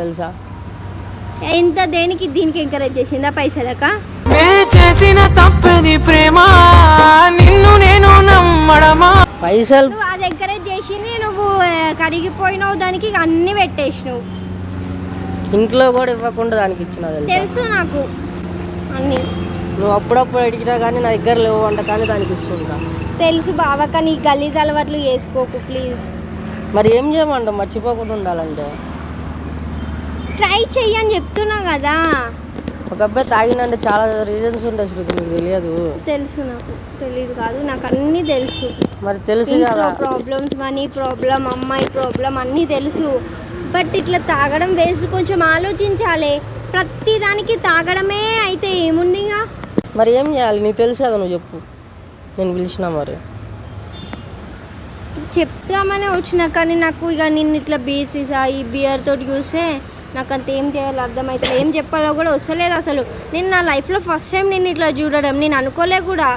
తెలుసా? ఎంత దేనికి దీనికి ఎంకరేజ్ చేసిందా? పైసలకా? చేసిన తప్పని ప్రేమ నిన్ను నేను నమ్మడమా? పైసలు నువ్వు అది ఎంకరేజ్ చేసింది, నువ్వు కరిగిపోయినావు, దానికి అన్ని పెట్టేసినావు. ఇంట్లో కూడా ఇవ్వకుండా దానికి ఇచ్చిన తెలుసు నాకు అన్ని. నువ్వు అప్పుడప్పుడు అడిగినా కానీ నా దగ్గర లేవు అంట, కానీ దానికి ఇస్తుంటా. తెలుసు బావ, కానీ ఈ గలీజ్ అలవాట్లు చేసుకోకు ప్లీజ్. మరి ఏం చేయమంటావు మర్చిపోకుండా ఉండాలంటే? ట్రై చెయ్యని చెప్తున్నా కదా. ఒక అబ్బాయి తాగినంటే చాలా రీజన్స్ ఉంటాయి శృతి, నీకు తెలియదు? తెలుసు, నాకు తెలియదు కాదు, నాకు అన్నీ తెలుసు. మరి తెలుసు కదా. ప్రాబ్లమ్స్, మనీ ప్రాబ్లం, అమ్మాయి ప్రాబ్లం అన్నీ తెలుసు. బట్ ఇట్లా తాగడం వేస్ట్, కొంచెం ఆలోచించాలి. ప్రతి దానికి తాగడమే అయితే ఏముందిగా. మరి ఏం చేయాలి? నీకు తెలుసు కదా, నువ్వు చెప్పు. నేను పిలిచినా మరి చెప్తామనే వచ్చిన, కానీ నాకు ఇక నిన్ను ఇట్లా బీసీసా ఈ బియర్ తోటి చూస్తే నాకు అంత ఏం చేయాలో అర్థమవుతుంది. ఏం చెప్పాలో కూడా వస్తలేదు అసలు. నేను నా లైఫ్లో ఫస్ట్ టైం నేను ఇట్లా చూడడం, నేను అనుకోలే కూడా.